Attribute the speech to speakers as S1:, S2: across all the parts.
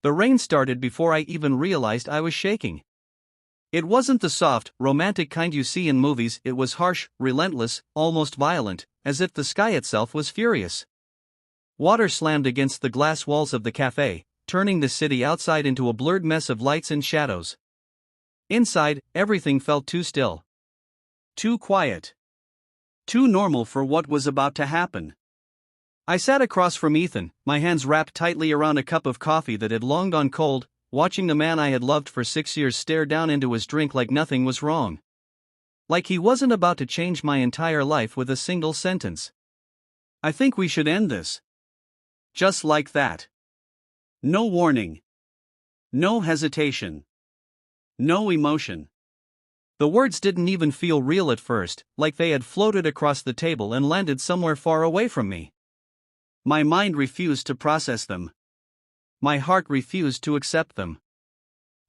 S1: The rain started before I even realized I was shaking. It wasn't the soft, romantic kind you see in movies, it was harsh, relentless, almost violent, as if the sky itself was furious. Water slammed against the glass walls of the cafe, turning the city outside into a blurred mess of lights and shadows. Inside, everything felt too still. Too quiet. Too normal for what was about to happen. I sat across from Ethan, my hands wrapped tightly around a cup of coffee that had long gone cold, watching the man I had loved for 6 years stare down into his drink like nothing was wrong. Like he wasn't about to change my entire life with a single sentence. "I think we should end this." Just like that. No warning. No hesitation. No emotion. The words didn't even feel real at first, like they had floated across the table and landed somewhere far away from me. My mind refused to process them. My heart refused to accept them.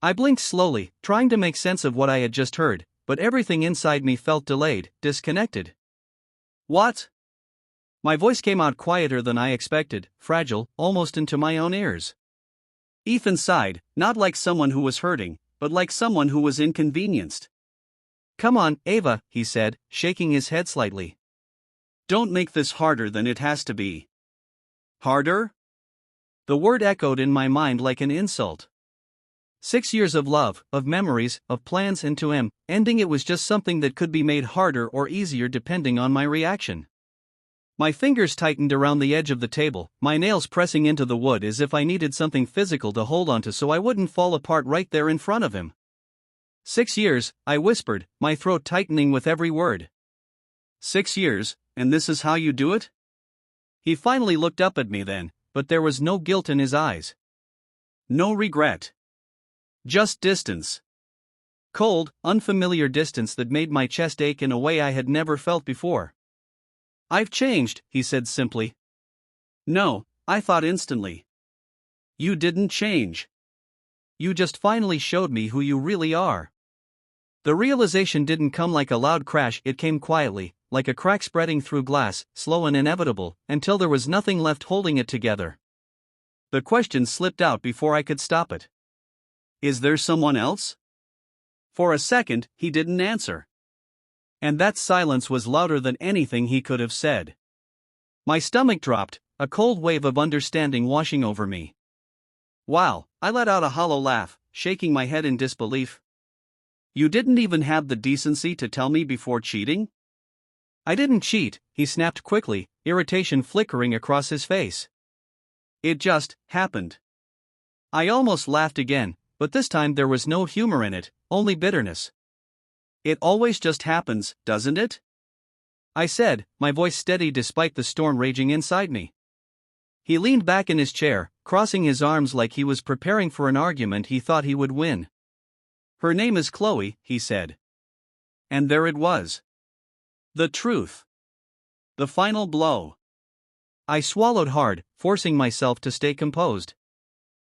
S1: I blinked slowly, trying to make sense of what I had just heard, but everything inside me felt delayed, disconnected. "What?" My voice came out quieter than I expected, fragile, almost into my own ears. Ethan sighed, not like someone who was hurting, but like someone who was inconvenienced. "Come on, Ava," he said, shaking his head slightly. "Don't make this harder than it has to be." Harder? The word echoed in my mind like an insult. 6 years of love, of memories, of plans, and to him, ending it was just something that could be made harder or easier depending on my reaction. My fingers tightened around the edge of the table, my nails pressing into the wood as if I needed something physical to hold onto so I wouldn't fall apart right there in front of him. 6 years, I whispered, my throat tightening with every word. 6 years, and this is how you do it? He finally looked up at me then, but there was no guilt in his eyes. No regret. Just distance. Cold, unfamiliar distance that made my chest ache in a way I had never felt before. "I've changed," he said simply. "No," I thought instantly. "You didn't change. You just finally showed me who you really are." The realization didn't come like a loud crash, it came quietly, like a crack spreading through glass, slow and inevitable, until there was nothing left holding it together. The question slipped out before I could stop it. "Is there someone else?" For a second, he didn't answer. And that silence was louder than anything he could have said. My stomach dropped, a cold wave of understanding washing over me. "Wow," I let out a hollow laugh, shaking my head in disbelief. "You didn't even have the decency to tell me before cheating?" "I didn't cheat," he snapped quickly, irritation flickering across his face. "It just happened." I almost laughed again, but this time there was no humor in it, only bitterness. "It always just happens, doesn't it?" I said, my voice steady despite the storm raging inside me. He leaned back in his chair, crossing his arms like he was preparing for an argument he thought he would win. "Her name is Chloe," he said. And there it was. The truth. The final blow. I swallowed hard, forcing myself to stay composed.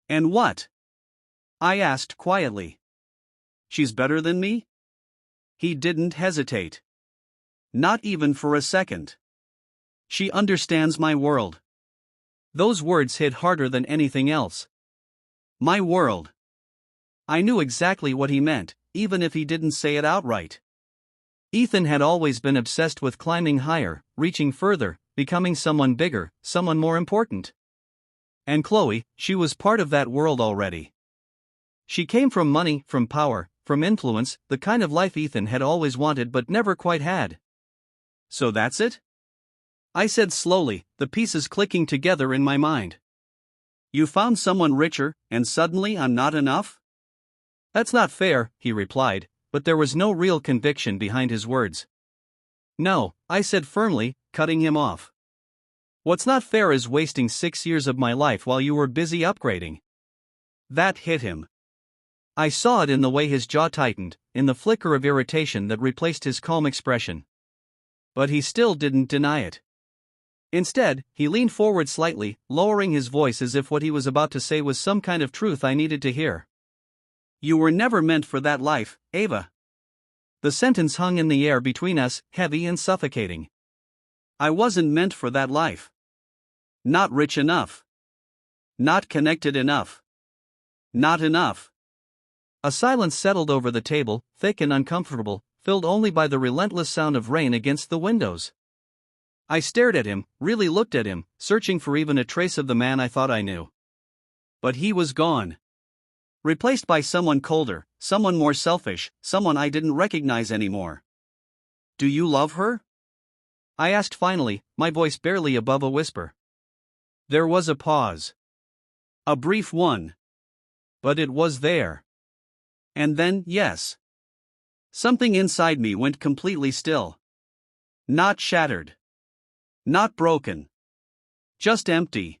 S1: "And what?" I asked quietly. "She's better than me?" He didn't hesitate. Not even for a second. "She understands my world." Those words hit harder than anything else. My world. I knew exactly what he meant, even if he didn't say it outright. Ethan had always been obsessed with climbing higher, reaching further, becoming someone bigger, someone more important. And Chloe, she was part of that world already. She came from money, from power, from influence, the kind of life Ethan had always wanted but never quite had. "So that's it?" I said slowly, the pieces clicking together in my mind. "You found someone richer, and suddenly I'm not enough?" "That's not fair," he replied, but there was no real conviction behind his words. "No," I said firmly, cutting him off. "What's not fair is wasting 6 years of my life while you were busy upgrading." That hit him. I saw it in the way his jaw tightened, in the flicker of irritation that replaced his calm expression. But he still didn't deny it. Instead, he leaned forward slightly, lowering his voice as if what he was about to say was some kind of truth I needed to hear. "You were never meant for that life, Ava." The sentence hung in the air between us, heavy and suffocating. I wasn't meant for that life. Not rich enough. Not connected enough. Not enough. A silence settled over the table, thick and uncomfortable, filled only by the relentless sound of rain against the windows. I stared at him, really looked at him, searching for even a trace of the man I thought I knew. But he was gone. Replaced by someone colder, someone more selfish, someone I didn't recognize anymore. Do you love her? I asked finally, my voice barely above a whisper. There was a pause. A brief one. But it was there. And then, yes. Something inside me went completely still. Not shattered. Not broken. Just empty.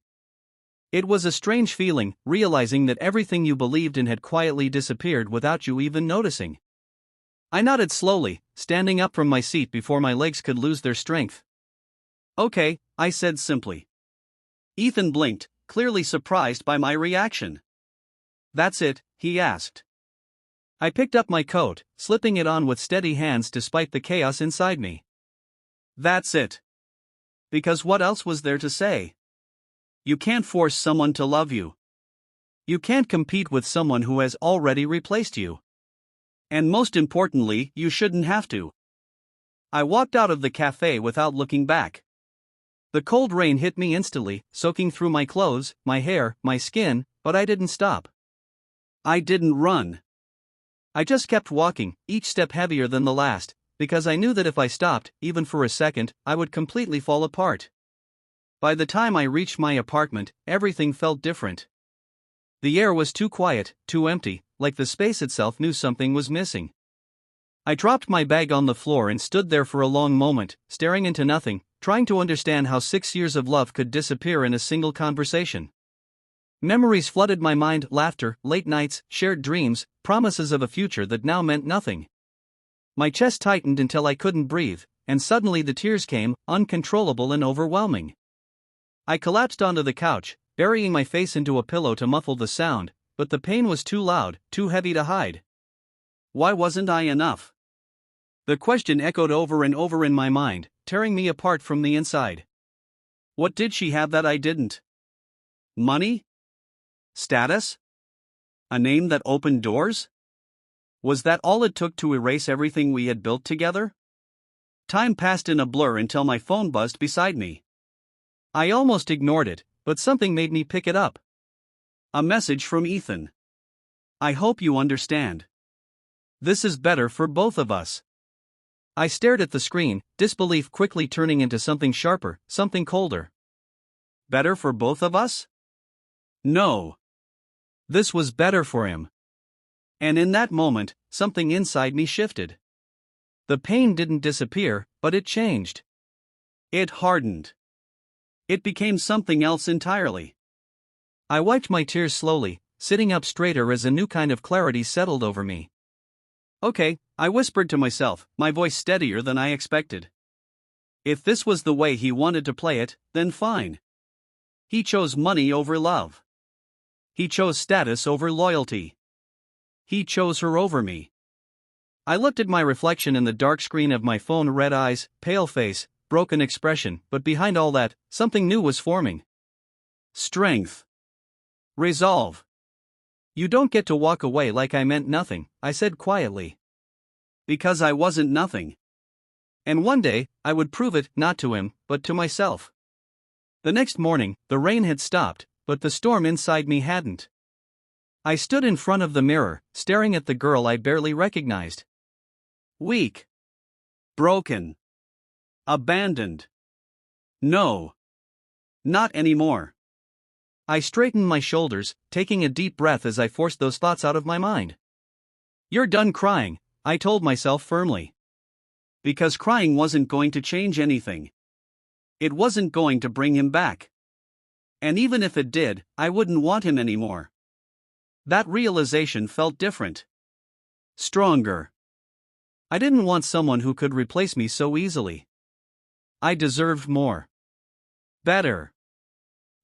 S1: It was a strange feeling, realizing that everything you believed in had quietly disappeared without you even noticing. I nodded slowly, standing up from my seat before my legs could lose their strength. Okay, I said simply. Ethan blinked, clearly surprised by my reaction. That's it, he asked. I picked up my coat, slipping it on with steady hands despite the chaos inside me. That's it. Because what else was there to say? You can't force someone to love you. You can't compete with someone who has already replaced you. And most importantly, you shouldn't have to. I walked out of the cafe without looking back. The cold rain hit me instantly, soaking through my clothes, my hair, my skin, but I didn't stop. I didn't run. I just kept walking, each step heavier than the last, because I knew that if I stopped, even for a second, I would completely fall apart. By the time I reached my apartment, everything felt different. The air was too quiet, too empty, like the space itself knew something was missing. I dropped my bag on the floor and stood there for a long moment, staring into nothing, trying to understand how 6 years of love could disappear in a single conversation. Memories flooded my mind, laughter, late nights, shared dreams, promises of a future that now meant nothing. My chest tightened until I couldn't breathe, and suddenly the tears came, uncontrollable and overwhelming. I collapsed onto the couch, burying my face into a pillow to muffle the sound, but the pain was too loud, too heavy to hide. Why wasn't I enough? The question echoed over and over in my mind, tearing me apart from the inside. What did she have that I didn't? Money? Status? A name that opened doors? Was that all it took to erase everything we had built together? Time passed in a blur until my phone buzzed beside me. I almost ignored it, but something made me pick it up. A message from Ethan. I hope you understand. This is better for both of us. I stared at the screen, disbelief quickly turning into something sharper, something colder. Better for both of us? No. This was better for him. And in that moment, something inside me shifted. The pain didn't disappear, but it changed. It hardened. It became something else entirely. I wiped my tears slowly, sitting up straighter as a new kind of clarity settled over me. Okay, I whispered to myself, my voice steadier than I expected. If this was the way he wanted to play it, then fine. He chose money over love. He chose status over loyalty. He chose her over me. I looked at my reflection in the dark screen of my phone, red eyes, pale face, broken expression, but behind all that, something new was forming. Strength. Resolve. You don't get to walk away like I meant nothing, I said quietly. Because I wasn't nothing. And one day, I would prove it, not to him, but to myself. The next morning, the rain had stopped, but the storm inside me hadn't. I stood in front of the mirror, staring at the girl I barely recognized. Weak. Broken. Abandoned. No. Not anymore. I straightened my shoulders, taking a deep breath as I forced those thoughts out of my mind. You're done crying, I told myself firmly. Because crying wasn't going to change anything. It wasn't going to bring him back. And even if it did, I wouldn't want him anymore. That realization felt different. Stronger. I didn't want someone who could replace me so easily. I deserved more. Better.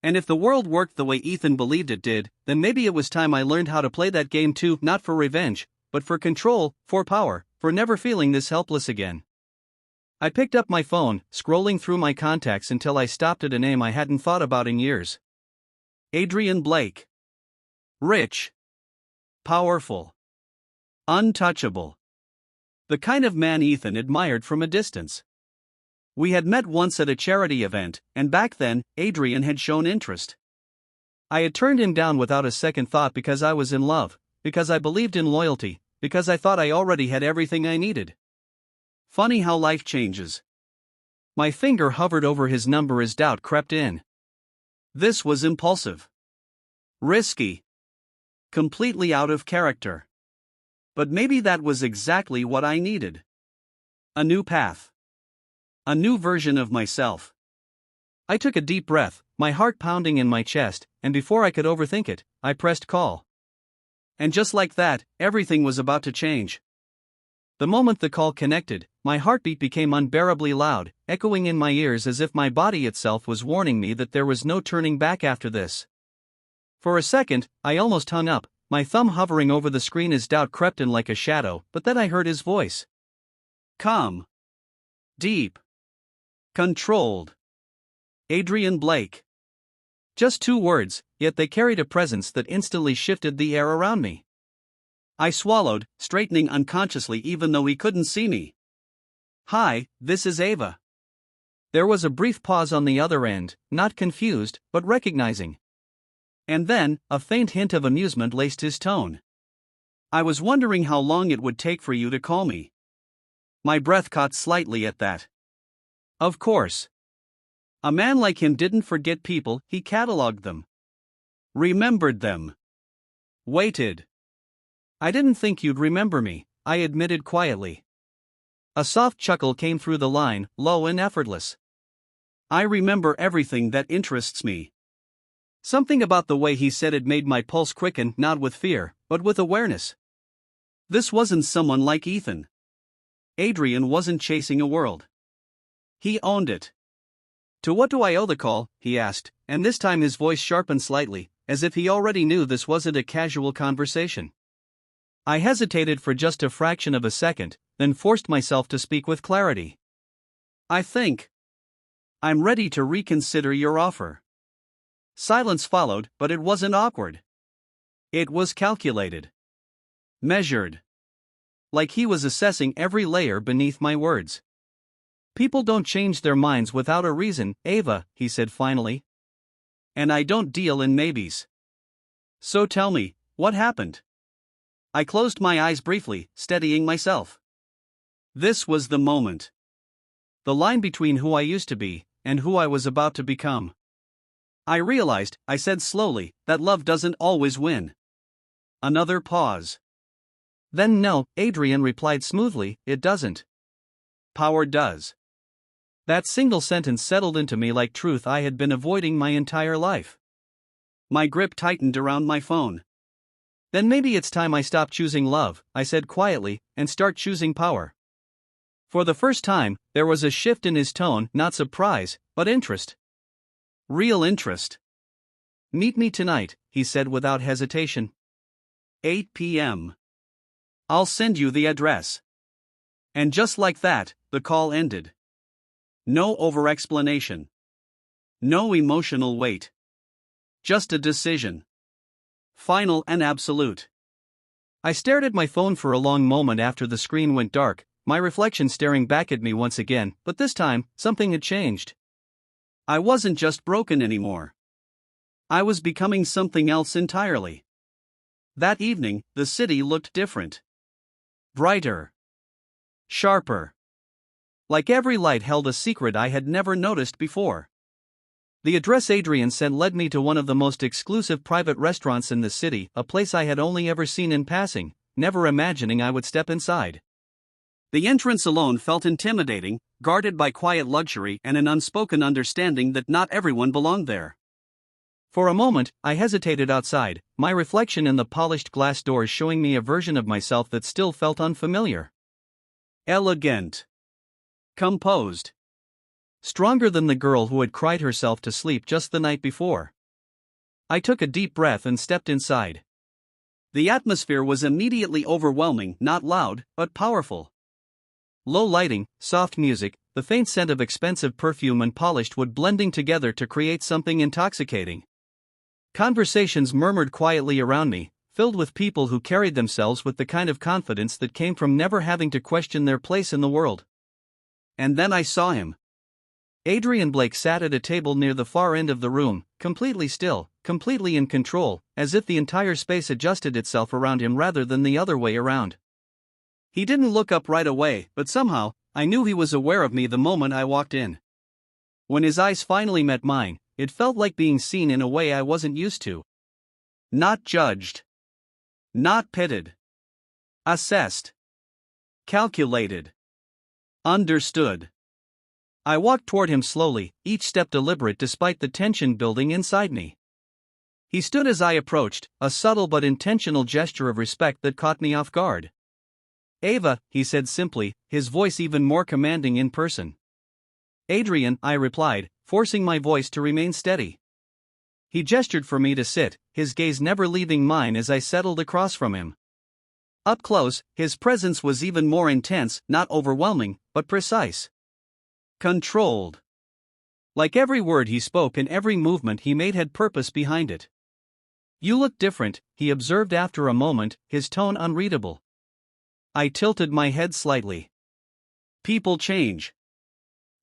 S1: And if the world worked the way Ethan believed it did, then maybe it was time I learned how to play that game too, not for revenge, but for control, for power, for never feeling this helpless again. I picked up my phone, scrolling through my contacts until I stopped at a name I hadn't thought about in years. Adrian Blake. Rich. Powerful. Untouchable. The kind of man Ethan admired from a distance. We had met once at a charity event, and back then, Adrian had shown interest. I had turned him down without a second thought because I was in love, because I believed in loyalty, because I thought I already had everything I needed. Funny how life changes. My finger hovered over his number as doubt crept in. This was impulsive. Risky. Completely out of character. But maybe that was exactly what I needed. A new path. A new version of myself. I took a deep breath, my heart pounding in my chest, and before I could overthink it, I pressed call. And just like that, everything was about to change. The moment the call connected, my heartbeat became unbearably loud, echoing in my ears as if my body itself was warning me that there was no turning back after this. For a second, I almost hung up, my thumb hovering over the screen as doubt crept in like a shadow, but then I heard his voice. Calm. Deep. Controlled. Adrian Blake. Just 2 words, yet they carried a presence that instantly shifted the air around me. I swallowed, straightening unconsciously even though he couldn't see me. Hi, this is Ava. There was a brief pause on the other end, not confused, but recognizing. And then, a faint hint of amusement laced his tone. I was wondering how long it would take for you to call me. My breath caught slightly at that. Of course. A man like him didn't forget people, he cataloged them. Remembered them. Waited. I didn't think you'd remember me, I admitted quietly. A soft chuckle came through the line, low and effortless. I remember everything that interests me. Something about the way he said it made my pulse quicken, not with fear, but with awareness. This wasn't someone like Ethan. Adrian wasn't chasing a world. He owned it. To what do I owe the call? He asked, and this time his voice sharpened slightly, as if he already knew this wasn't a casual conversation. I hesitated for just a fraction of a second, then forced myself to speak with clarity. I think I'm ready to reconsider your offer. Silence followed, but it wasn't awkward. It was calculated. Measured. Like he was assessing every layer beneath my words. People don't change their minds without a reason, Ava, he said finally. And I don't deal in maybes. So tell me, what happened? I closed my eyes briefly, steadying myself. This was the moment. The line between who I used to be and who I was about to become. I realized, I said slowly, that love doesn't always win. Another pause. Then no, Adrian replied smoothly, it doesn't. Power does. That single sentence settled into me like truth I had been avoiding my entire life. My grip tightened around my phone. Then maybe it's time I stop choosing love, I said quietly, and start choosing power. For the first time, there was a shift in his tone, not surprise, but interest. Real interest. Meet me tonight, he said without hesitation. 8 p.m. I'll send you the address. And just like that, the call ended. No over-explanation. No emotional weight. Just a decision. Final and absolute. I stared at my phone for a long moment after the screen went dark, my reflection staring back at me once again, but this time, something had changed. I wasn't just broken anymore. I was becoming something else entirely. That evening, the city looked different. Brighter. Sharper. Like every light held a secret I had never noticed before. The address Adrian sent led me to one of the most exclusive private restaurants in the city, a place I had only ever seen in passing, never imagining I would step inside. The entrance alone felt intimidating, guarded by quiet luxury and an unspoken understanding that not everyone belonged there. For a moment, I hesitated outside, my reflection in the polished glass doors showing me a version of myself that still felt unfamiliar. Elegant. Composed. Stronger than the girl who had cried herself to sleep just the night before. I took a deep breath and stepped inside. The atmosphere was immediately overwhelming, not loud, but powerful. Low lighting, soft music, the faint scent of expensive perfume and polished wood blending together to create something intoxicating. Conversations murmured quietly around me, filled with people who carried themselves with the kind of confidence that came from never having to question their place in the world. And then I saw him. Adrian Blake sat at a table near the far end of the room, completely still, completely in control, as if the entire space adjusted itself around him rather than the other way around. He didn't look up right away, but somehow, I knew he was aware of me the moment I walked in. When his eyes finally met mine, it felt like being seen in a way I wasn't used to. Not judged. Not pitted. Assessed. Calculated. Understood. I walked toward him slowly, each step deliberate despite the tension building inside me. He stood as I approached, a subtle but intentional gesture of respect that caught me off guard. "Ava," he said simply, his voice even more commanding in person. "Adrian," I replied, forcing my voice to remain steady. He gestured for me to sit, his gaze never leaving mine as I settled across from him. Up close, his presence was even more intense, not overwhelming, but precise. Controlled. Like every word he spoke and every movement he made had purpose behind it. "You look different," he observed after a moment, his tone unreadable. I tilted my head slightly. "People change."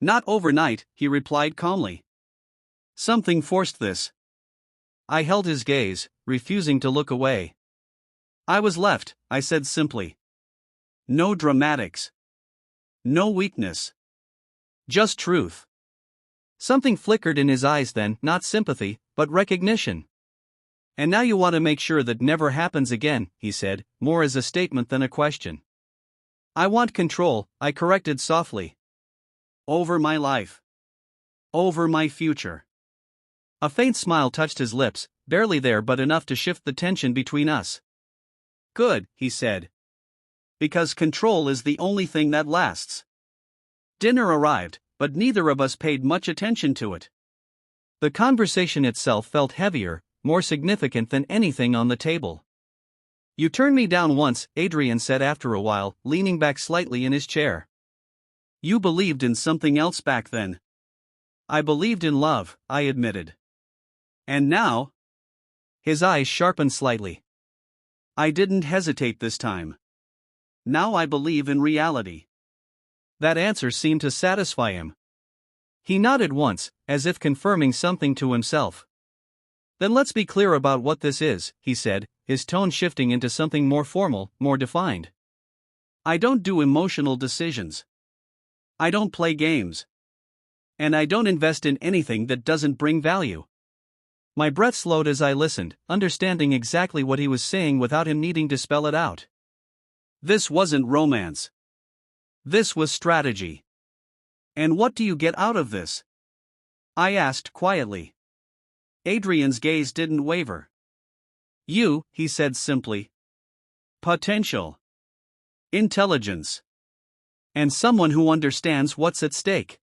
S1: "Not overnight," he replied calmly. "Something forced this." I held his gaze, refusing to look away. "I was left," I said simply. "No dramatics. No weakness. Just truth." Something flickered in his eyes then, not sympathy, but recognition. "And now you want to make sure that never happens again," he said, more as a statement than a question. "I want control," I corrected softly. "Over my life. Over my future." A faint smile touched his lips, barely there but enough to shift the tension between us. "Good," he said. "Because control is the only thing that lasts." Dinner arrived, but neither of us paid much attention to it. The conversation itself felt heavier, more significant than anything on the table. "You turned me down once," Adrian said after a while, leaning back slightly in his chair. "You believed in something else back then." "I believed in love," I admitted. "And now?" His eyes sharpened slightly. "I didn't hesitate this time. Now I believe in reality." That answer seemed to satisfy him. He nodded once, as if confirming something to himself. "Then let's be clear about what this is," he said, his tone shifting into something more formal, more defined. "I don't do emotional decisions. I don't play games. And I don't invest in anything that doesn't bring value." My breath slowed as I listened, understanding exactly what he was saying without him needing to spell it out. This wasn't romance. This was strategy. "And what do you get out of this?" I asked quietly. Adrian's gaze didn't waver. "You," he said simply. "Potential. Intelligence. And someone who understands what's at stake."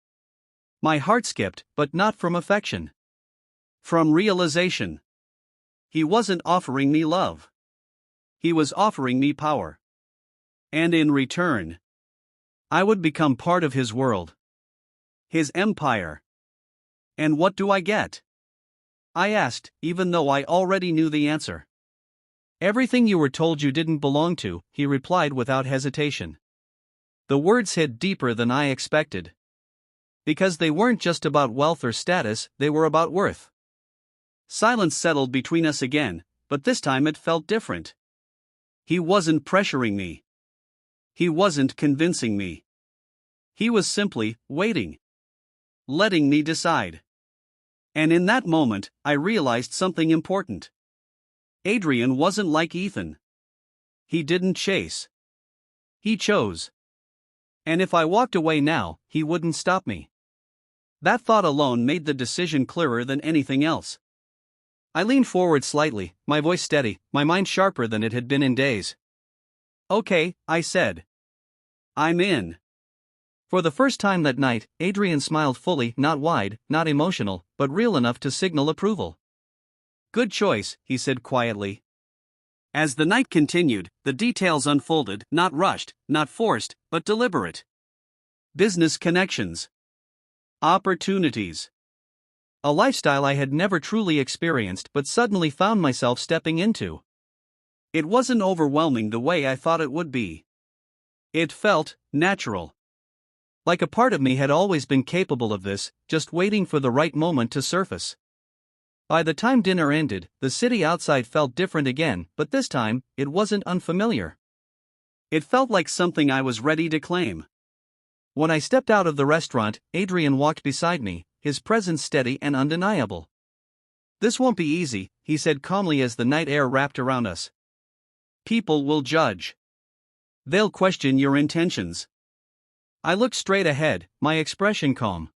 S1: My heart skipped, but not from affection. From realization. He wasn't offering me love. He was offering me power. And in return, I would become part of his world. His empire. "And what do I get?" I asked, even though I already knew the answer. "Everything you were told you didn't belong to," he replied without hesitation. The words hit deeper than I expected. Because they weren't just about wealth or status, they were about worth. Silence settled between us again, but this time it felt different. He wasn't pressuring me. He wasn't convincing me. He was simply waiting. Letting me decide. And in that moment, I realized something important. Adrian wasn't like Ethan. He didn't chase. He chose. And if I walked away now, he wouldn't stop me. That thought alone made the decision clearer than anything else. I leaned forward slightly, my voice steady, my mind sharper than it had been in days. "Okay," I said. "I'm in." For the first time that night, Adrian smiled fully, not wide, not emotional, but real enough to signal approval. "Good choice," he said quietly. As the night continued, the details unfolded, not rushed, not forced, but deliberate. Business connections. Opportunities. A lifestyle I had never truly experienced but suddenly found myself stepping into. It wasn't overwhelming the way I thought it would be. It felt natural. Like a part of me had always been capable of this, just waiting for the right moment to surface. By the time dinner ended, the city outside felt different again, but this time, it wasn't unfamiliar. It felt like something I was ready to claim. When I stepped out of the restaurant, Adrian walked beside me, his presence steady and undeniable. "This won't be easy," he said calmly as the night air wrapped around us. "People will judge. They'll question your intentions." I looked straight ahead, my expression calm.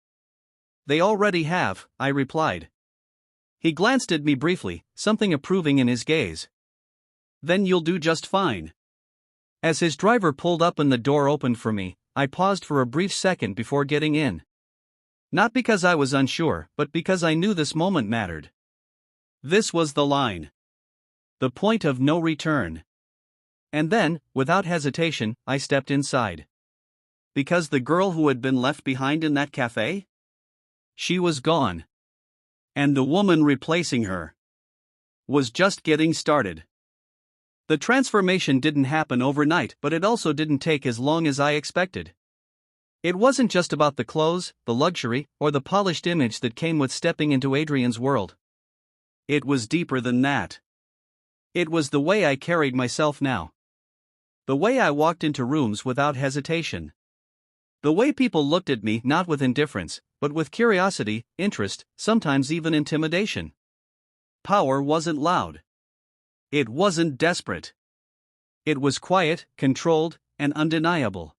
S1: "They already have," I replied. He glanced at me briefly, something approving in his gaze. "Then you'll do just fine." As his driver pulled up and the door opened for me, I paused for a brief second before getting in. Not because I was unsure, but because I knew this moment mattered. This was the line. The point of no return. And then, without hesitation, I stepped inside. Because the girl who had been left behind in that cafe? She was gone. And the woman replacing her was just getting started. The transformation didn't happen overnight, but it also didn't take as long as I expected. It wasn't just about the clothes, the luxury, or the polished image that came with stepping into Adrian's world. It was deeper than that. It was the way I carried myself now. The way I walked into rooms without hesitation. The way people looked at me not with indifference, but with curiosity, interest, sometimes even intimidation. Power wasn't loud. It wasn't desperate. It was quiet, controlled, and undeniable.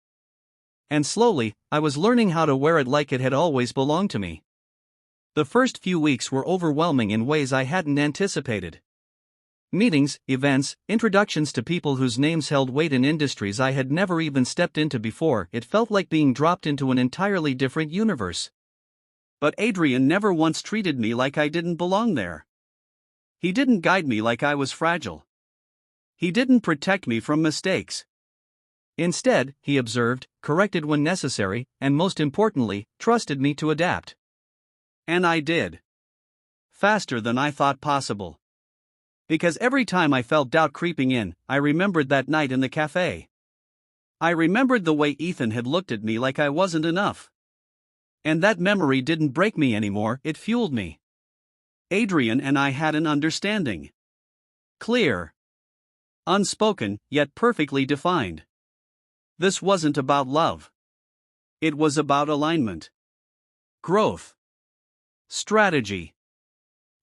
S1: And slowly, I was learning how to wear it like it had always belonged to me. The first few weeks were overwhelming in ways I hadn't anticipated. Meetings, events, introductions to people whose names held weight in industries I had never even stepped into before. It felt like being dropped into an entirely different universe. But Adrian never once treated me like I didn't belong there. He didn't guide me like I was fragile. He didn't protect me from mistakes. Instead, he observed, corrected when necessary, and most importantly, trusted me to adapt. And I did. Faster than I thought possible. Because every time I felt doubt creeping in, I remembered that night in the cafe. I remembered the way Ethan had looked at me like I wasn't enough. And that memory didn't break me anymore, it fueled me. Adrian and I had an understanding. Clear. Unspoken, yet perfectly defined. This wasn't about love. It was about alignment. Growth. Strategy.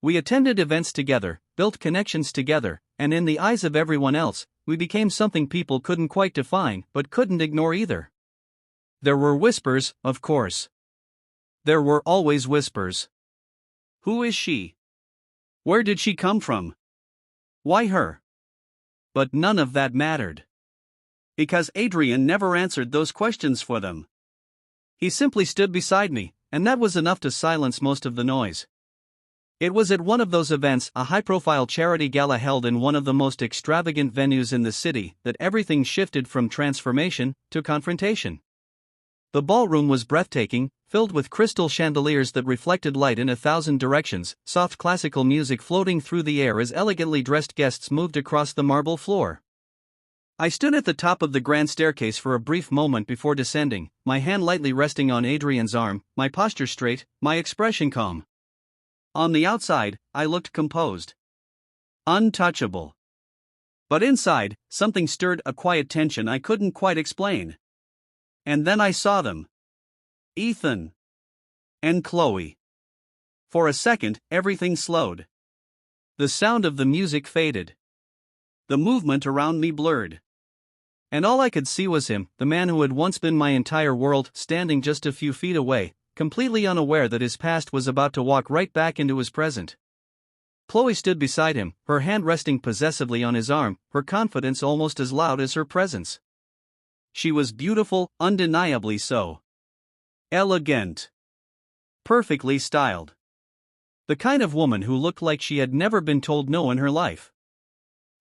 S1: We attended events together, built connections together, and in the eyes of everyone else, we became something people couldn't quite define but couldn't ignore either. There were whispers, of course. There were always whispers. Who is she? Where did she come from? Why her? But none of that mattered. Because Adrian never answered those questions for them. He simply stood beside me, and that was enough to silence most of the noise. It was at one of those events, a high-profile charity gala held in one of the most extravagant venues in the city, that everything shifted from transformation to confrontation. The ballroom was breathtaking, filled with crystal chandeliers that reflected light in 1,000 directions, soft classical music floating through the air as elegantly dressed guests moved across the marble floor. I stood at the top of the grand staircase for a brief moment before descending, my hand lightly resting on Adrian's arm, my posture straight, my expression calm. On the outside, I looked composed. Untouchable. But inside, something stirred, a quiet tension I couldn't quite explain. And then I saw them. Ethan. And Chloe. For a second, everything slowed. The sound of the music faded. The movement around me blurred. And all I could see was him, the man who had once been my entire world, standing just a few feet away, completely unaware that his past was about to walk right back into his present. Chloe stood beside him, her hand resting possessively on his arm, her confidence almost as loud as her presence. She was beautiful, undeniably so. Elegant. Perfectly styled. The kind of woman who looked like she had never been told no in her life.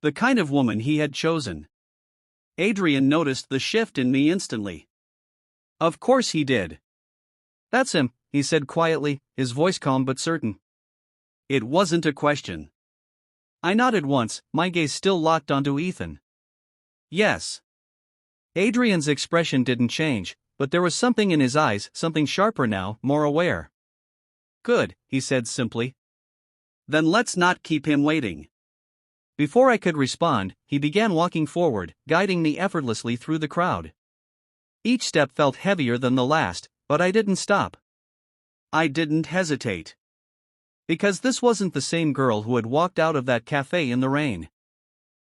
S1: The kind of woman he had chosen. Adrian noticed the shift in me instantly. Of course he did. That's him, he said quietly, his voice calm but certain. It wasn't a question. I nodded once, my gaze still locked onto Ethan. Yes. Adrian's expression didn't change, but there was something in his eyes, something sharper now, more aware. Good, he said simply. Then let's not keep him waiting. Before I could respond, he began walking forward, guiding me effortlessly through the crowd. Each step felt heavier than the last, but I didn't stop. I didn't hesitate. Because this wasn't the same girl who had walked out of that cafe in the rain.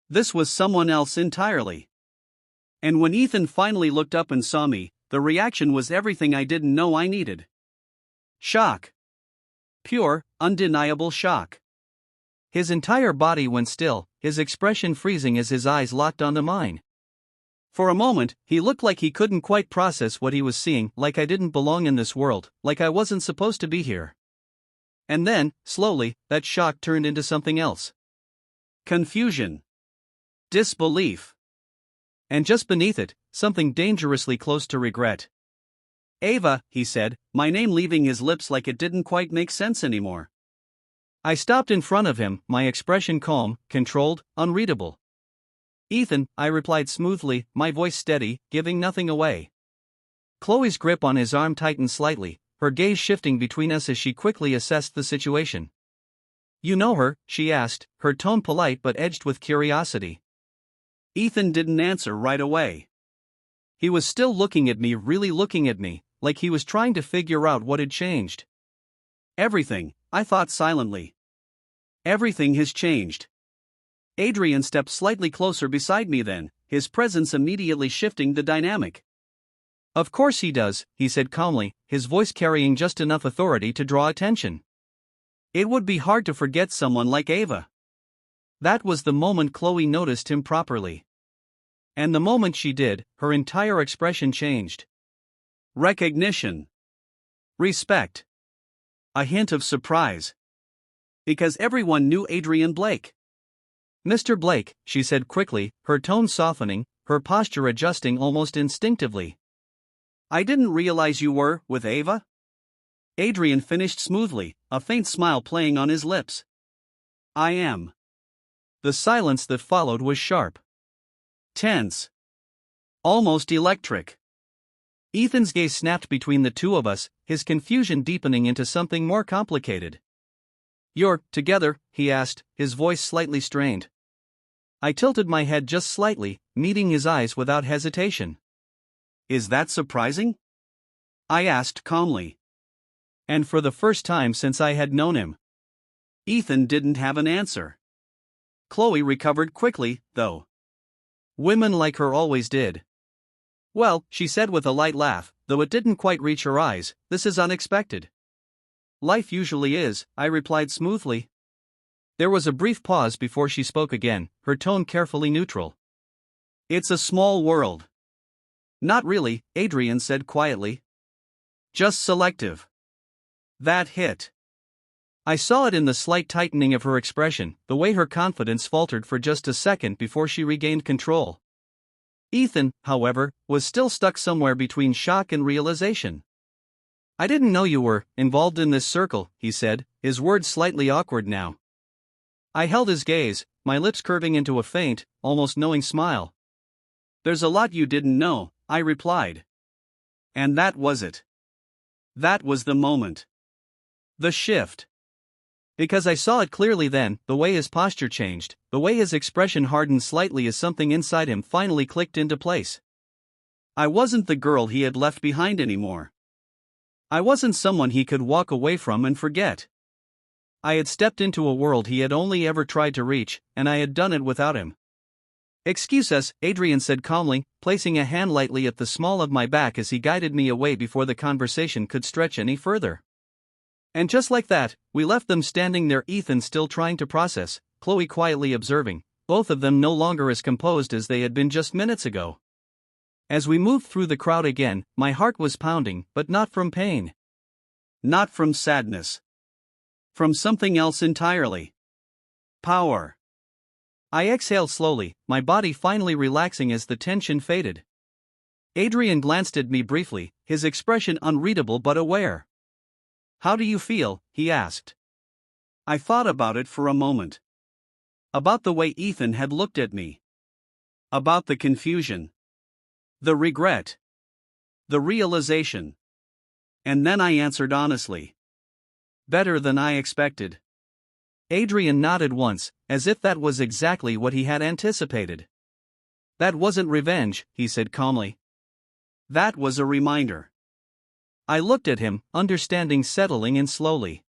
S1: This was someone else entirely. And when Ethan finally looked up and saw me, the reaction was everything I didn't know I needed. Shock. Pure, undeniable shock. His entire body went still, his expression freezing as his eyes locked onto mine. For a moment, he looked like he couldn't quite process what he was seeing, like I didn't belong in this world, like I wasn't supposed to be here. And then, slowly, that shock turned into something else. Confusion. Disbelief. And just beneath it, something dangerously close to regret. Ava, he said, my name leaving his lips like it didn't quite make sense anymore. I stopped in front of him, my expression calm, controlled, unreadable. Ethan, I replied smoothly, my voice steady, giving nothing away. Chloe's grip on his arm tightened slightly, her gaze shifting between us as she quickly assessed the situation. You know her? She asked, her tone polite but edged with curiosity. Ethan didn't answer right away. He was still looking at me, really looking at me, like he was trying to figure out what had changed. Everything, I thought silently. Everything has changed. Adrian stepped slightly closer beside me then, his presence immediately shifting the dynamic. Of course he does, he said calmly, his voice carrying just enough authority to draw attention. It would be hard to forget someone like Ava. That was the moment Chloe noticed him properly. And the moment she did, her entire expression changed. Recognition. Respect. A hint of surprise. Because everyone knew Adrian Blake. Mr. Blake, she said quickly, her tone softening, her posture adjusting almost instinctively. I didn't realize you were with Ava? Adrian finished smoothly, a faint smile playing on his lips. I am. The silence that followed was sharp. Tense. Almost electric. Ethan's gaze snapped between the two of us, his confusion deepening into something more complicated. You're together, he asked, his voice slightly strained. I tilted my head just slightly, meeting his eyes without hesitation. Is that surprising? I asked calmly. And for the first time since I had known him. Ethan didn't have an answer. Chloe recovered quickly, though. Women like her always did. Well, she said with a light laugh, though it didn't quite reach her eyes, this is unexpected. Life usually is, I replied smoothly. There was a brief pause before she spoke again, her tone carefully neutral. It's a small world. Not really, Adrian said quietly. Just selective. That hit. I saw it in the slight tightening of her expression, the way her confidence faltered for just a second before she regained control. Ethan, however, was still stuck somewhere between shock and realization. I didn't know you were involved in this circle, he said, his words slightly awkward now. I held his gaze, my lips curving into a faint, almost knowing smile. There's a lot you didn't know, I replied. And that was it. That was the moment. The shift. Because I saw it clearly then, the way his posture changed, the way his expression hardened slightly as something inside him finally clicked into place. I wasn't the girl he had left behind anymore. I wasn't someone he could walk away from and forget. I had stepped into a world he had only ever tried to reach, and I had done it without him. Excuse us, Adrian said calmly, placing a hand lightly at the small of my back as he guided me away before the conversation could stretch any further. And just like that, we left them standing there, Ethan still trying to process, Chloe quietly observing, both of them no longer as composed as they had been just minutes ago. As we moved through the crowd again, my heart was pounding, but not from pain. Not from sadness. From something else entirely. Power. I exhaled slowly, my body finally relaxing as the tension faded. Adrian glanced at me briefly, his expression unreadable but aware. How do you feel? He asked. I thought about it for a moment. About the way Ethan had looked at me. About the confusion. The regret. The realization. And then I answered honestly. Better than I expected. Adrian nodded once, as if that was exactly what he had anticipated. That wasn't revenge, he said calmly. That was a reminder. I looked at him, understanding settling in slowly.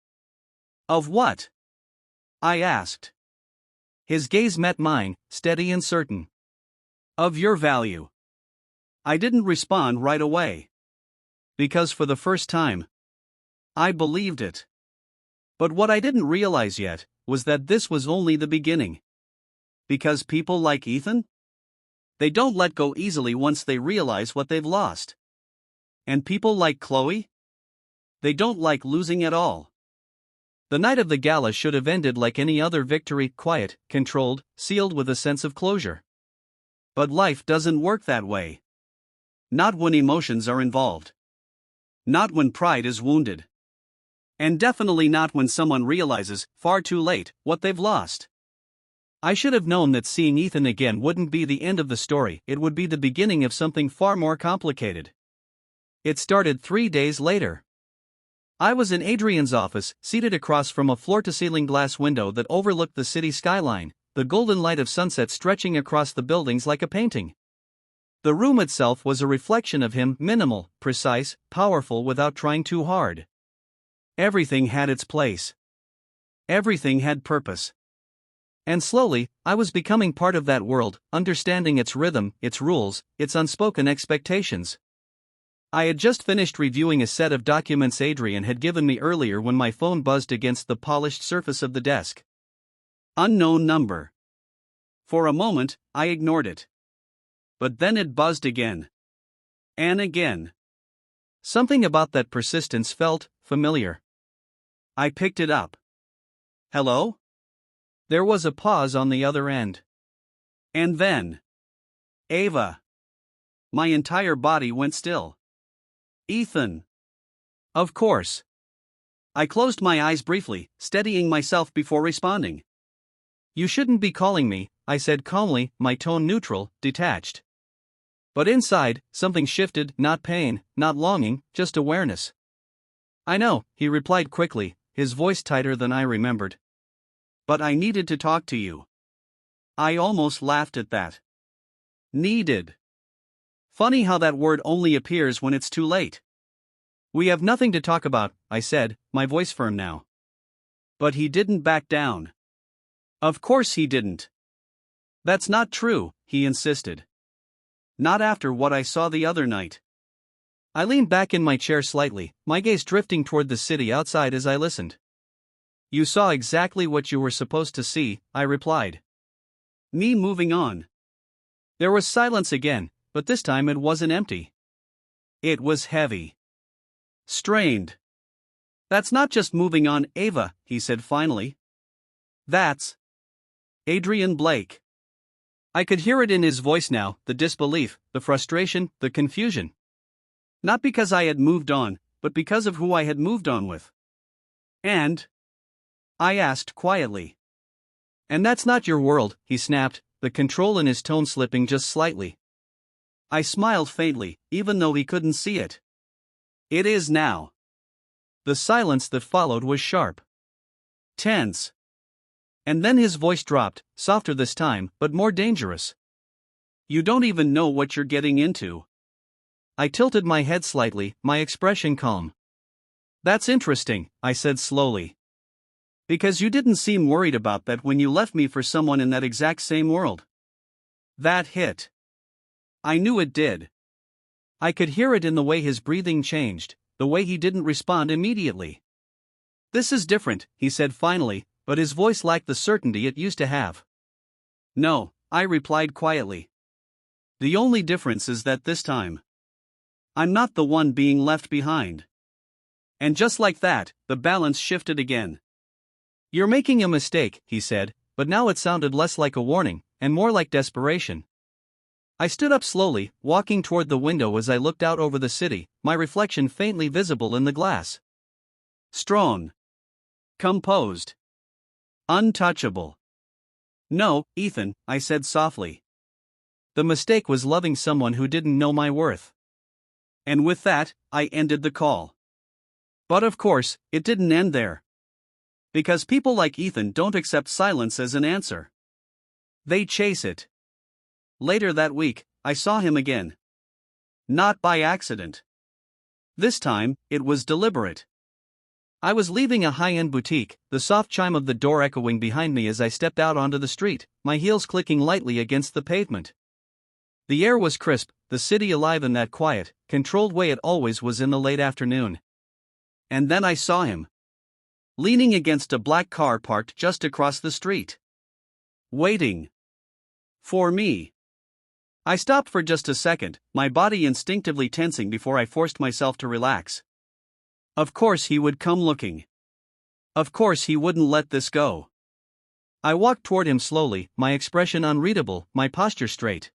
S1: Of what? I asked. His gaze met mine, steady and certain. Of your value. I didn't respond right away. Because for the first time, I believed it. But what I didn't realize yet was that this was only the beginning. Because people like Ethan? They don't let go easily once they realize what they've lost. And people like Chloe? They don't like losing at all. The night of the gala should have ended like any other victory, quiet, controlled, sealed with a sense of closure. But life doesn't work that way. Not when emotions are involved. Not when pride is wounded. And definitely not when someone realizes, far too late, what they've lost. I should have known that seeing Ethan again wouldn't be the end of the story, it would be the beginning of something far more complicated. It started 3 days later. I was in Adrian's office, seated across from a floor-to-ceiling glass window that overlooked the city skyline, the golden light of sunset stretching across the buildings like a painting. The room itself was a reflection of him, minimal, precise, powerful without trying too hard. Everything had its place. Everything had purpose. And slowly, I was becoming part of that world, understanding its rhythm, its rules, its unspoken expectations. I had just finished reviewing a set of documents Adrian had given me earlier when my phone buzzed against the polished surface of the desk. Unknown number. For a moment, I ignored it. But then it buzzed again. And again. Something about that persistence felt familiar. I picked it up. Hello? There was a pause on the other end. And then. Ava. My entire body went still. Ethan. Of course. I closed my eyes briefly, steadying myself before responding. You shouldn't be calling me, I said calmly, my tone neutral, detached. But inside, something shifted, not pain, not longing, just awareness. I know, he replied quickly, his voice tighter than I remembered. But I needed to talk to you. I almost laughed at that. Needed. Funny how that word only appears when it's too late. We have nothing to talk about, I said, my voice firm now. But he didn't back down. Of course he didn't. That's not true, he insisted. Not after what I saw the other night. I leaned back in my chair slightly, my gaze drifting toward the city outside as I listened. You saw exactly what you were supposed to see, I replied. Me moving on. There was silence again, but this time it wasn't empty. It was heavy. Strained. That's not just moving on, Ava, he said finally. That's Adrian Blake. I could hear it in his voice now, the disbelief, the frustration, the confusion. Not because I had moved on, but because of who I had moved on with. And? I asked quietly. And that's not your world, he snapped, the control in his tone slipping just slightly. I smiled faintly, even though he couldn't see it. It is now. The silence that followed was sharp. Tense. And then his voice dropped, softer this time, but more dangerous. You don't even know what you're getting into. I tilted my head slightly, my expression calm. That's interesting, I said slowly. Because you didn't seem worried about that when you left me for someone in that exact same world. That hit. I knew it did. I could hear it in the way his breathing changed, the way he didn't respond immediately. This is different, he said finally, but his voice lacked the certainty it used to have. No, I replied quietly. The only difference is that this time, I'm not the one being left behind. And just like that, the balance shifted again. You're making a mistake, he said, but now it sounded less like a warning, and more like desperation. I stood up slowly, walking toward the window as I looked out over the city, my reflection faintly visible in the glass. Strong. Composed. Untouchable. No, Ethan, I said softly. The mistake was loving someone who didn't know my worth. And with that, I ended the call. But of course, it didn't end there. Because people like Ethan don't accept silence as an answer. They chase it. Later that week, I saw him again. Not by accident. This time, it was deliberate. I was leaving a high-end boutique, the soft chime of the door echoing behind me as I stepped out onto the street, my heels clicking lightly against the pavement. The air was crisp, the city alive in that quiet, controlled way it always was in the late afternoon. And then I saw him. Leaning against a black car parked just across the street. Waiting. For me. I stopped for just a second, my body instinctively tensing before I forced myself to relax. Of course he would come looking. Of course he wouldn't let this go. I walked toward him slowly, my expression unreadable, my posture straight.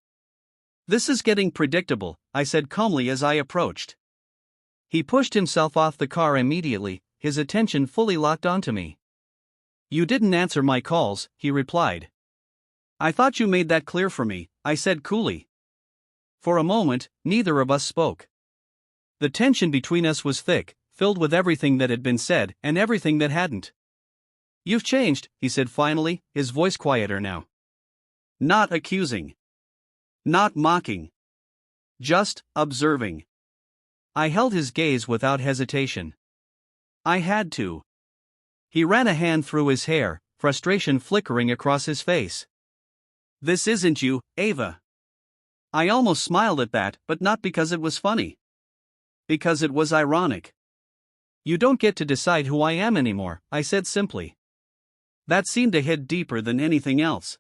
S1: This is getting predictable, I said calmly as I approached. He pushed himself off the car immediately, his attention fully locked onto me. You didn't answer my calls, he replied. I thought you made that clear for me, I said coolly. For a moment, neither of us spoke. The tension between us was thick, filled with everything that had been said and everything that hadn't. You've changed, he said finally, his voice quieter now. Not accusing. Not mocking. Just observing. I held his gaze without hesitation. I had to. He ran a hand through his hair, frustration flickering across his face. This isn't you, Ava. I almost smiled at that, but not because it was funny. Because it was ironic. You don't get to decide who I am anymore, I said simply. That seemed to hit deeper than anything else.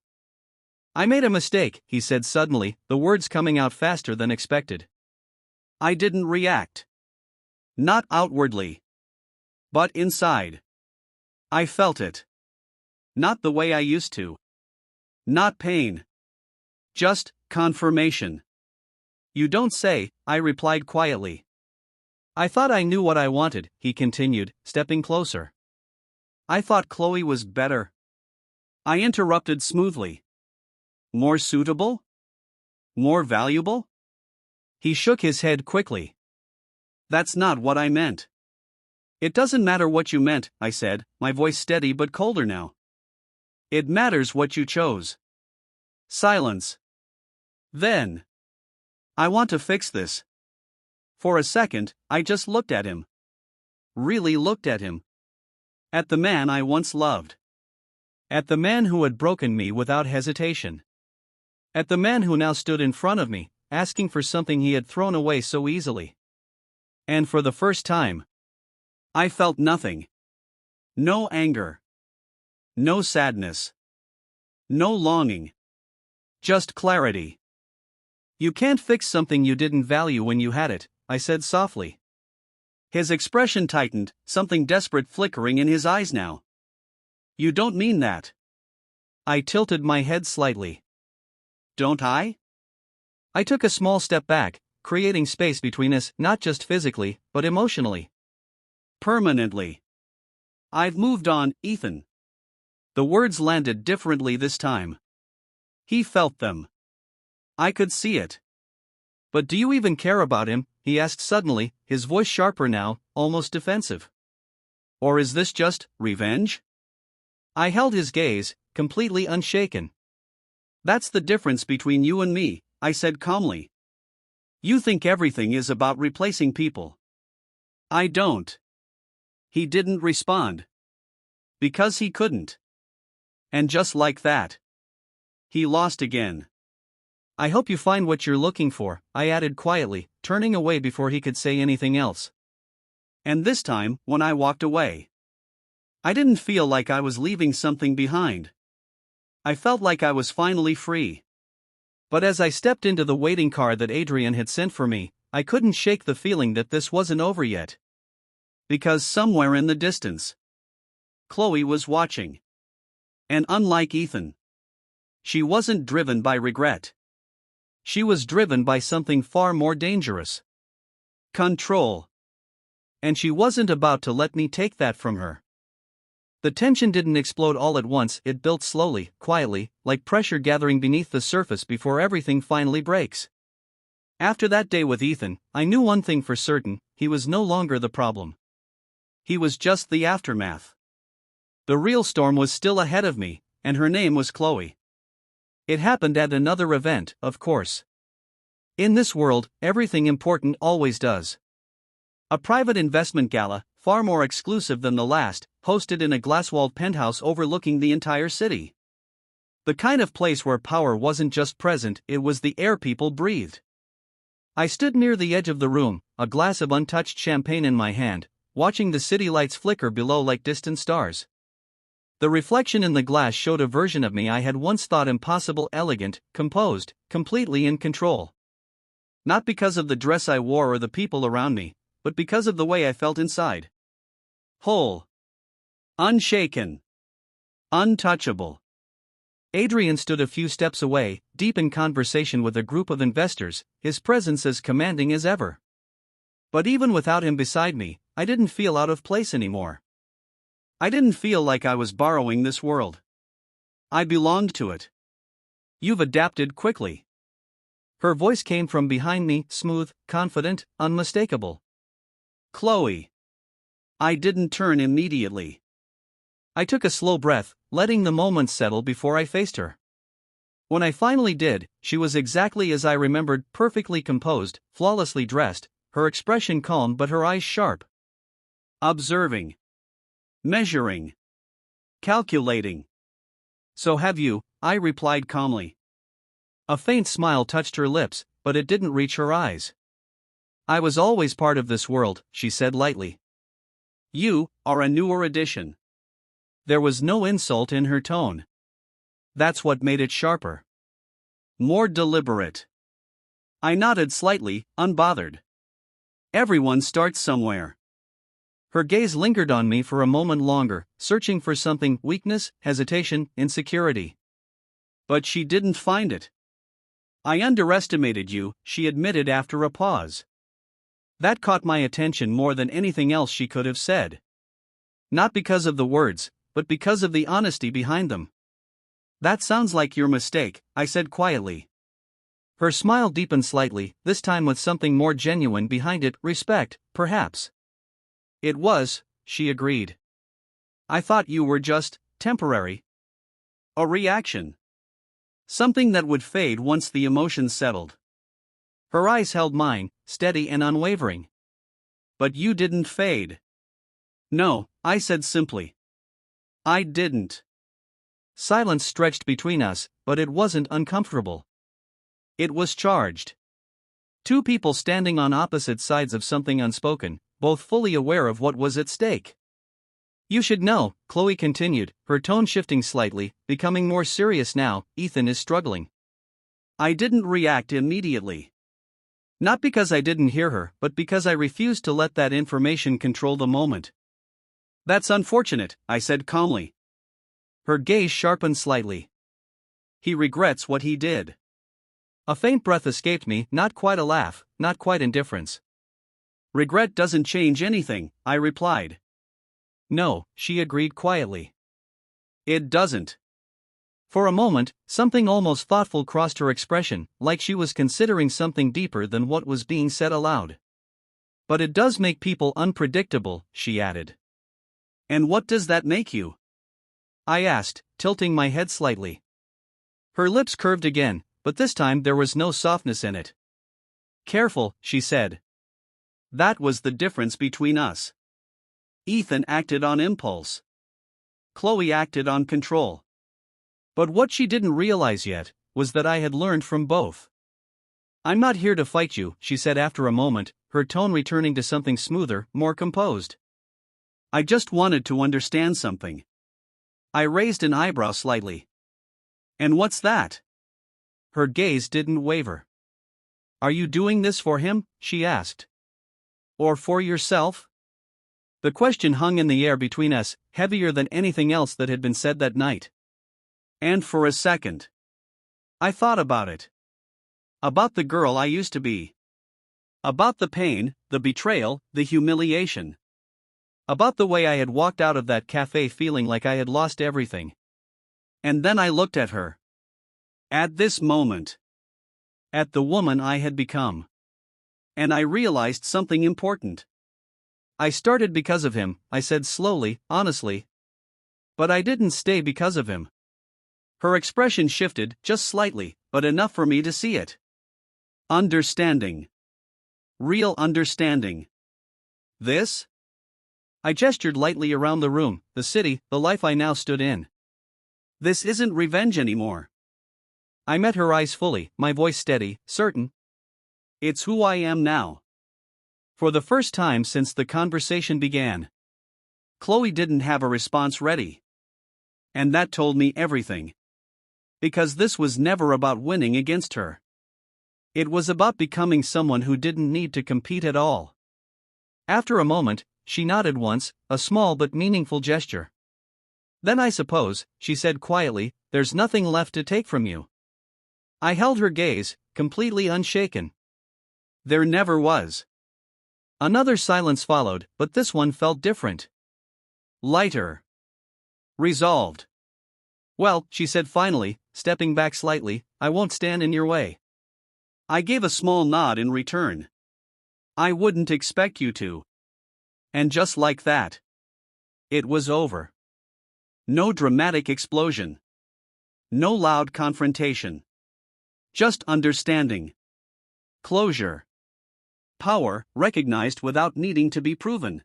S1: I made a mistake, he said suddenly, the words coming out faster than expected. I didn't react. Not outwardly. But inside. I felt it. Not the way I used to. Not pain. Just confirmation. You don't say, I replied quietly. I thought I knew what I wanted, he continued, stepping closer. I thought Chloe was better. I interrupted smoothly. More suitable? More valuable? He shook his head quickly. That's not what I meant. It doesn't matter what you meant, I said, my voice steady but colder now. It matters what you chose. Silence. Then. I want to fix this. For a second, I just looked at him. Really looked at him. At the man I once loved. At the man who had broken me without hesitation. At the man who now stood in front of me, asking for something he had thrown away so easily. And for the first time, I felt nothing. No anger. No sadness. No longing. Just clarity. You can't fix something you didn't value when you had it, I said softly. His expression tightened, something desperate flickering in his eyes now. You don't mean that. I tilted my head slightly. Don't I? I took a small step back, creating space between us, not just physically, but emotionally. Permanently. I've moved on, Ethan. The words landed differently this time. He felt them. I could see it. But do you even care about him? He asked suddenly, his voice sharper now, almost defensive. Or is this just revenge? I held his gaze, completely unshaken. That's the difference between you and me, I said calmly. You think everything is about replacing people. I don't. He didn't respond. Because he couldn't. And just like that, he lost again. I hope you find what you're looking for, I added quietly, turning away before he could say anything else. And this time, when I walked away, I didn't feel like I was leaving something behind. I felt like I was finally free. But as I stepped into the waiting car that Adrian had sent for me, I couldn't shake the feeling that this wasn't over yet. Because somewhere in the distance, Chloe was watching. And unlike Ethan, she wasn't driven by regret. She was driven by something far more dangerous. Control. And she wasn't about to let me take that from her. The tension didn't explode all at once, it built slowly, quietly, like pressure gathering beneath the surface before everything finally breaks. After that day with Ethan, I knew one thing for certain: he was no longer the problem. He was just the aftermath. The real storm was still ahead of me, and her name was Chloe. It happened at another event, of course. In this world, everything important always does. A private investment gala, far more exclusive than the last, hosted in a glass-walled penthouse overlooking the entire city. The kind of place where power wasn't just present, it was the air people breathed. I stood near the edge of the room, a glass of untouched champagne in my hand, watching the city lights flicker below like distant stars. The reflection in the glass showed a version of me I had once thought impossible: elegant, composed, completely in control. Not because of the dress I wore or the people around me, but because of the way I felt inside. Whole. Unshaken. Untouchable. Adrian stood a few steps away, deep in conversation with a group of investors, his presence as commanding as ever. But even without him beside me, I didn't feel out of place anymore. I didn't feel like I was borrowing this world. I belonged to it. You've adapted quickly. Her voice came from behind me, smooth, confident, unmistakable. Chloe. I didn't turn immediately. I took a slow breath, letting the moment settle before I faced her. When I finally did, she was exactly as I remembered: perfectly composed, flawlessly dressed, her expression calm but her eyes sharp. Observing. Measuring. Calculating. So have you, I replied calmly. A faint smile touched her lips, but it didn't reach her eyes. I was always part of this world, she said lightly. You are a newer addition. There was no insult in her tone. That's what made it sharper. More deliberate. I nodded slightly, unbothered. Everyone starts somewhere. Her gaze lingered on me for a moment longer, searching for something: weakness, hesitation, insecurity. But she didn't find it. I underestimated you, she admitted after a pause. That caught my attention more than anything else she could have said. Not because of the words, but because of the honesty behind them. That sounds like your mistake, I said quietly. Her smile deepened slightly, this time with something more genuine behind it: respect, perhaps. It was, she agreed. I thought you were just temporary. A reaction. Something that would fade once the emotions settled. Her eyes held mine, steady and unwavering. But you didn't fade. No, I said simply. I didn't. Silence stretched between us, but it wasn't uncomfortable. It was charged. Two people standing on opposite sides of something unspoken, both fully aware of what was at stake. You should know, Chloe continued, her tone shifting slightly, becoming more serious now: Ethan is struggling. I didn't react immediately. Not because I didn't hear her, but because I refused to let that information control the moment. That's unfortunate, I said calmly. Her gaze sharpened slightly. He regrets what he did. A faint breath escaped me, not quite a laugh, not quite indifference. Regret doesn't change anything, I replied. No, she agreed quietly. It doesn't. For a moment, something almost thoughtful crossed her expression, like she was considering something deeper than what was being said aloud. But it does make people unpredictable, she added. And what does that make you? I asked, tilting my head slightly. Her lips curved again, but this time there was no softness in it. Careful, she said. That was the difference between us. Ethan acted on impulse. Chloe acted on control. But what she didn't realize yet was that I had learned from both. I'm not here to fight you, she said after a moment, her tone returning to something smoother, more composed. I just wanted to understand something. I raised an eyebrow slightly. And what's that? Her gaze didn't waver. Are you doing this for him? She asked. Or for yourself? The question hung in the air between us, heavier than anything else that had been said that night. And for a second, I thought about it. About the girl I used to be. About the pain, the betrayal, the humiliation. About the way I had walked out of that cafe feeling like I had lost everything. And then I looked at her. At this moment. At the woman I had become. And I realized something important. I started because of him, I said slowly, honestly. But I didn't stay because of him. Her expression shifted, just slightly, but enough for me to see it. Understanding. Real understanding. This? I gestured lightly around the room, the city, the life I now stood in. This isn't revenge anymore. I met her eyes fully, my voice steady, certain. It's who I am now. For the first time since the conversation began. Chloe didn't have a response ready. And that told me everything. Because this was never about winning against her. It was about becoming someone who didn't need to compete at all. After a moment, she nodded once, a small but meaningful gesture. Then I suppose, she said quietly, there's nothing left to take from you. I held her gaze, completely unshaken. There never was. Another silence followed, but this one felt different. Lighter. Resolved. Well, she said finally, stepping back slightly, I won't stand in your way. I gave a small nod in return. I wouldn't expect you to. And just like that. It was over. No dramatic explosion. No loud confrontation. Just understanding. Closure. Power, recognized without needing to be proven.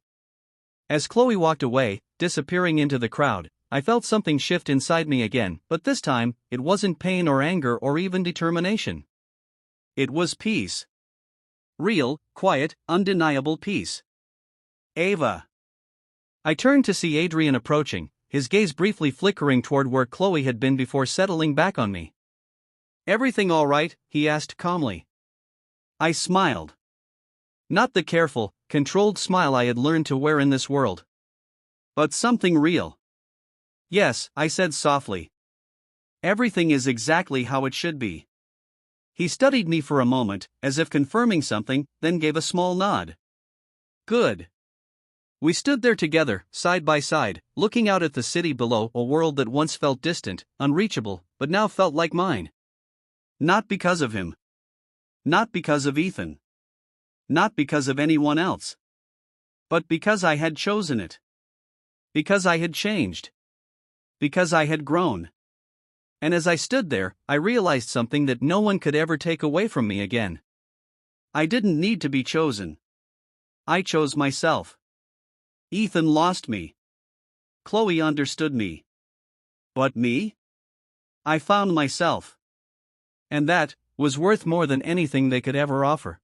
S1: As Chloe walked away, disappearing into the crowd, I felt something shift inside me again, but this time, it wasn't pain or anger or even determination. It was peace. Real, quiet, undeniable peace. Ava. I turned to see Adrian approaching, his gaze briefly flickering toward where Chloe had been before settling back on me. Everything all right? He asked calmly. I smiled. Not the careful, controlled smile I had learned to wear in this world. But something real. Yes, I said softly. Everything is exactly how it should be. He studied me for a moment, as if confirming something, then gave a small nod. Good. We stood there together, side by side, looking out at the city below, a world that once felt distant, unreachable, but now felt like mine. Not because of him. Not because of Ethan. Not because of anyone else. But because I had chosen it. Because I had changed. Because I had grown. And as I stood there, I realized something that no one could ever take away from me again. I didn't need to be chosen. I chose myself. Ethan lost me. Chloe understood me. But me? I found myself. And that was worth more than anything they could ever offer.